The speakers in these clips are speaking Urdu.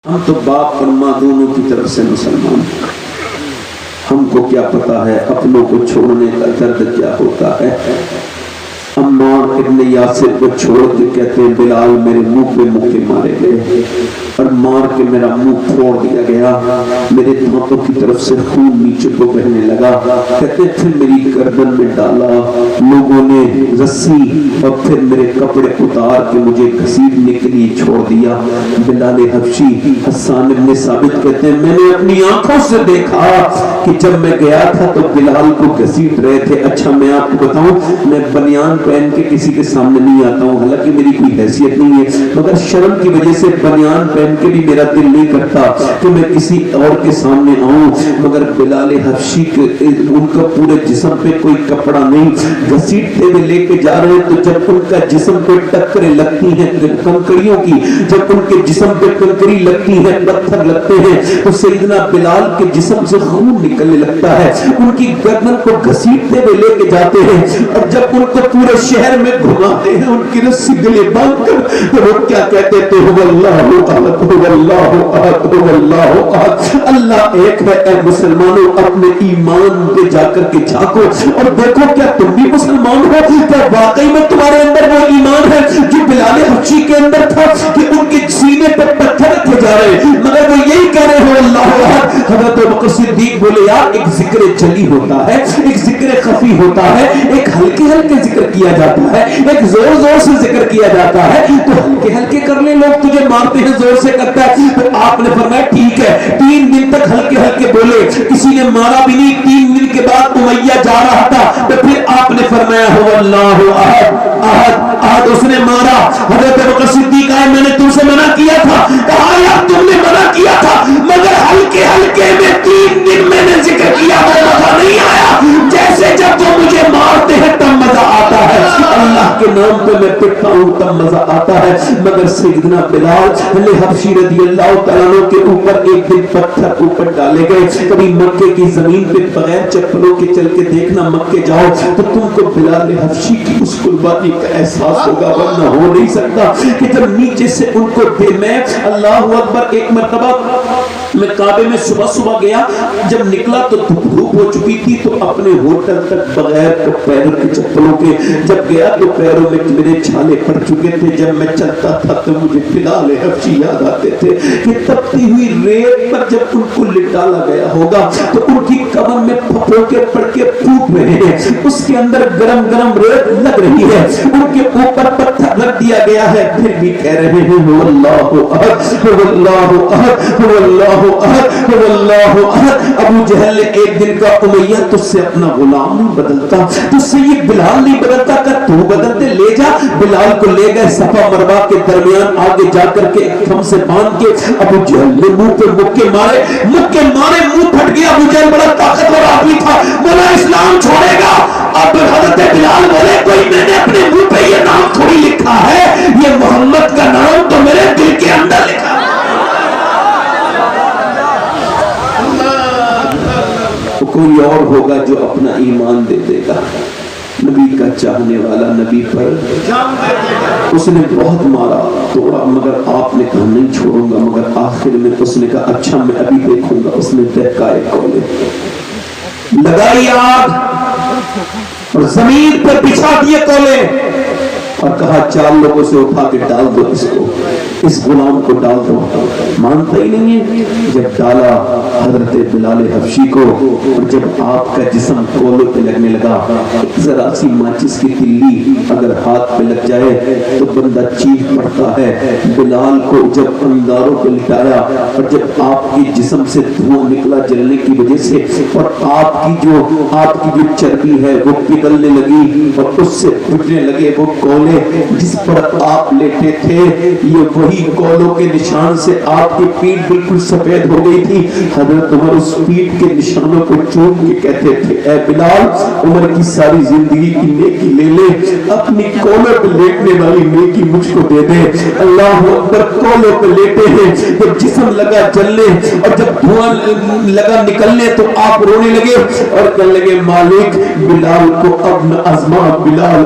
ہم تو باپ اور ماں دونوں کی طرف سے مسلمان ہیں، ہم کو کیا پتا ہے اپنوں کو چھوڑنے کا درد کیا ہوتا ہے۔ عمار ابن یاسر کو چھوڑ کے کہتے ہیں بلال میرے منہ پہ مکے مارے گئے اور مار کے میرا منہ پھوڑ دیا گیا، میرے دانتوں کی طرف سے خون نیچے کو بہنے لگا۔ کہتے ہیں پھر میری گردن میں ڈالا لوگوں نے رسی اور پھر میرے کپڑے اتار کے مجھے گھسیٹنے کے لیے چھوڑ دیا۔ بلال حبشی حسان ابن ثابت کہتے ہیں میں نے اپنی آنکھوں سے دیکھا کہ جب میں گیا تھا تو بلال کو گھسیٹ رہے تھے۔ اچھا میں آپ کو بتاؤں، میں بنیان پہن کے کسی کے سامنے نہیں آتا ہوں، حالانکہ میری کوئی حیثیت نہیں ہے، مگر شرم کی وجہ سے بنیان پہن کے بھی میرا دل نہیں کرتا کہ میں کسی اور کے سامنے آؤں۔ مگر بلال حبشی کے ان کا پورے جسم پہ کوئی کپڑا نہیں، گھسیٹتے ہوئے لے کے جا رہے ہیں تو جب ان کا جسم پہ ٹکریں لگتی ہیں کنکریوں کی، جب ان کے جسم پہ کنکری لگتی ہے، پتھر لگتے ہیں تو سیدنا بلال کے جسم سے خون نکلنے لگتا ہے۔ ان کی گردن کو گھسیٹتے ہوئے لے کے جاتے ہیں اور جب ان کو پورے شہر میں گھماتے ہیں ان کی رسی گلے باندھ کر تو وہ کیا کہتے تھے هو اللہ احد هو اللہ احد هو اللہ احد، اللہ ایک ہے۔ اے مسلمانوں اپنے ایمان پہ جا کر کے جھانکو اور دیکھو کیا تم بھی مسلمان ہو، کیا واقعی میں تمہارے اندر وہ ایمان ہے جو بلال حبشی کے اندر تھا کہ ان کے سینے پہ پتھر رکھے جا رہے مگر وہ یہی کہہ رہے ہو اللہ احد۔ حضرت بکر صدیق بولے یار ایک ذکر جلی ہوتا ہے، ایک ذکر خفی ہوتا ہے، ایک ہلکے ہلکے ذکر کیا جاتا ہے، ایک زور زور سے ذکر کیا جاتا ہے، تو ہلکے ہلکے کر لے، لوگ تجھے مارتے ہیں زور سے کرتا ہے۔ تو آپ نے فرمایا ٹھیک ہے، 3 دن تک ہلکے ہلکے بولے، کسی نے مارا بھی نہیں۔ 3 دن کے بعد امیہ جا رہا تھا تو پھر آپ نے فرمایا هو اللہ احد احد احد، اس نے مارا۔ حضرت بکر صدیق آئے میں نے تم سے منع کیا تھا، کہا یا تم نے منع کیا تھا مگر ہلکے ہلکے میں 3 دن میں نے ذکر کیا، وہ مزہ نہیں آیا جیسے جب وہ مجھے مارتے ہیں تب مزہ آتا ہے، اللہ کے نام پہ میں پٹتا ہوں تب مزہ آتا ہے۔ مگر سیدنا بلال حبشی رضی اللہ تعالیٰ عنہ کے اوپر ایک دن پتھر اوپر ڈالے گئے۔ کبھی مکے کی زمین پہ بغیر چپلوں کے چل کے دیکھنا مکے جاؤ تو تم کو بلال حبشی کی اس قربانی کا احساس ہوگا، ورنہ ہو نہیں سکتا کہ جب نیچے سے ان کو دے میں اللہ اکبر۔ ایک مرتبہ میں کعبے میں صبح صبح گیا، جب نکلا تو دھوپ ہو چکی تھی تو اپنے ہوٹل تک بغیر پیروں کے چپلوں کے جب گیا تو پیروں میں میرے چھالے پڑ چکے تھے۔ جب میں چلتا تھا تو مجھے بلال حبشی یاد آتے تھے کہ تپتی ہوئی ریت پر جب ان کو لٹالا گیا ہوگا تو ان کی کمر میں پھپھوکے پڑ کے پھوٹ رہے ہیں، اس کے اندر گرم گرم ریت لگ رہی ہے، ان کے اوپر پتھر رکھ دیا گیا ہے، پھر بھی کہہ رہے ہیں هو اللہ احد هو اللہ احد هو اللہ احد هو اللہ احد۔ ابو جہل نے ایک دن کا امیہ تجھ سے اپنا غلام نہیں بدلتا، تجھ سے یہ بلال نہیں بدلتا، کہ تو بدلتے لے جا۔ بلال کو لے گئے صفا مروا کے درمیان، آگے جا کر کے ایک تھم سے باندھ کے ابو جہل نے منہ پہ مکے مارے، منہ پھٹ گیا۔ ابو جہل بڑا طاقتور آدمی تھا، بولا اسلام چھوڑے گا۔ اب حضرت بلال بولے کوئی میں نے اپنے منہ پہ یہ نام تھوڑی لکھا ہے، یہ محمد کا نام تو میرے دل کے اندر لکھا ہے۔ کوئی اور ہوگا جو اپنا ایمان دے دے گا، نبی کا چاہنے والا نبی پر اس نے بہت مارا توڑا، مگر آپ نے کہا نہیں چھوڑوں گا۔ مگر آخر میں اس نے کہا اچھا میں ابھی دیکھوں گا۔ اس نے دہکائے کولے، لگائی آگ اور زمین پر بچھا دیے کولے اور کہا 4 لوگوں سے اٹھا کے ڈال دو اس کو، اس غلام کو ڈال دو۔ مانتا ہی نہیں ہے۔ جب ڈالا حضرت بلال حبشی کو اور جب آپ کا جسم کولوں پہ لگنے لگا، ذرا سی ماچس کی تلی اگر ہاتھ پہ لگ جائے تو بندہ چیخ پڑتا ہے۔ بلال کو جب انگاروں پہ لٹایا اور جب آپ کے جسم سے دھواں نکلا جلنے کی وجہ سے اور آپ کی جو چربی ہے وہ پگھلنے لگی اور اس سے پھٹنے لگے وہ کولے جس پر آپ لیٹے تھے، یہ وہی کولوں کے نشان سے آپ کی پیٹھ بالکل سفید ہو گئی تھی۔ حضرت عمر اس پیٹھ کے نشانوں کو چوم کے کہتے تھے اے بلال عمر کی ساری زندگی کی نیکی لے لے، اپنی کولوں پہ لیٹنے والی نیکی مجھ کو دے دے۔ اللہ اکبر، کولوں پہ لیٹے ہیں، جب جسم لگا جلنے اور جب دھواں لگا نکلنے تو آپ رونے لگے اور کہنے لگے مالک بلال کو اب نہ آزما، بلال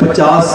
50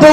2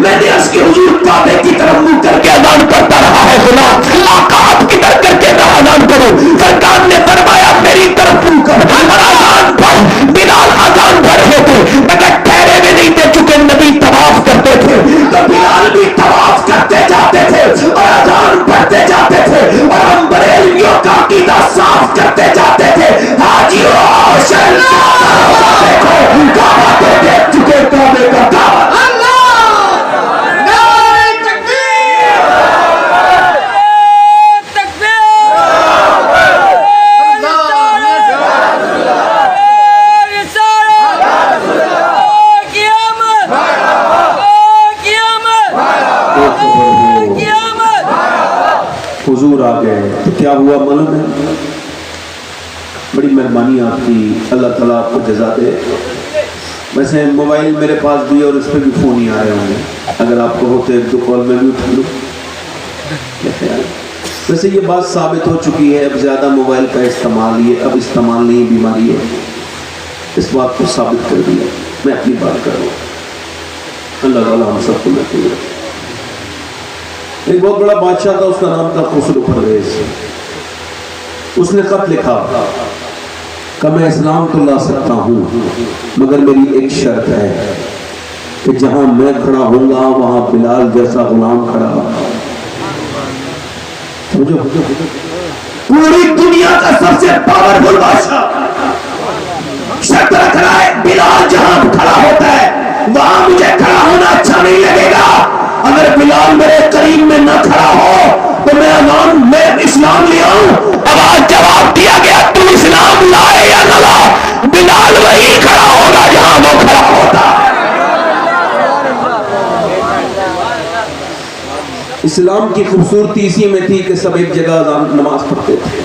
میں نے عرض کی حضور کعبے کی طرف منہ کر کے اذان کرتا رہا ہے غلام، آقا آپ کدھر کر کے نہ اذان کروں؟ سرکار نے فرمایا میری طرف منہ کر اور اذان پڑھ۔ بلال اذان پڑھ رہے تھے مگر ٹھہرے میں نہیں تھے، چونکہ نبی طواف کرتے تھے تو بلال بھی طواف کرتے جاتے تھے اور اذان پڑھتے جاتے تھے، اور ہم بریلویوں کا عقیدہ صاف کرتے جاتے تھے۔ حاجیوں دیکھو کعبہ تو دیکھ چکے، کعبے کا کعبہ حضور آ گئے تو کیا ہوا معلوم ہے؟ بڑی مہربانی آپ کی، اللہ تعالیٰ آپ کو جزا دے۔ ویسے موبائل میرے پاس بھی اور اس پہ بھی فون ہی آ رہے ہوں گے، اگر آپ کو ہوتے ایک دو کال میں بھی اٹھا لوں۔ ویسے یہ بات ثابت ہو چکی ہے، اب زیادہ موبائل کا استعمال، یہ اب استعمال نہیں بیماری ہے، اس بات کو ثابت کر دیا۔ میں اپنی بات کر رہا ہوں، اللہ تعالیٰ ہم سب کو محفوظ رکھے۔ ایک بہت بڑا بادشاہ تھا، اس کا نام تھا خسرو پرویز۔ اس نے خط لکھا کہ میں اسلام تو لا سکتا ہوں مگر میری ایک شرط ہے کہ جہاں میں کھڑا ہوں گا وہاں بلال جیسا غلام کھڑا ہوگا۔ پوری دنیا کا سب سے پاورفل بادشاہ شرط رکھ رہا ہے بلال جہاں کھڑا ہوتا ہے وہاں مجھے کھڑا ہونا اچھا نہیں لگے گا، اگر بلال میرے قریب میں نہ کھڑا ہو تو میں اسلام لے آؤں۔ اب آج جواب دیا گیا تو اسلام لائے یا نہ لا، بلال وہی کھڑا ہوگا جہاں وہ کھڑا ہوتا ہے۔ اسلام کی خوبصورتی اسی میں تھی کہ سب ایک جگہ نماز پڑھتے تھے،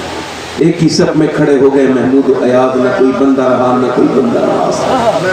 ایک ہی صف میں کھڑے ہو گئے، محمود و ایاز، نہ کوئی بندہ رہا نہ کوئی بندہ رہا۔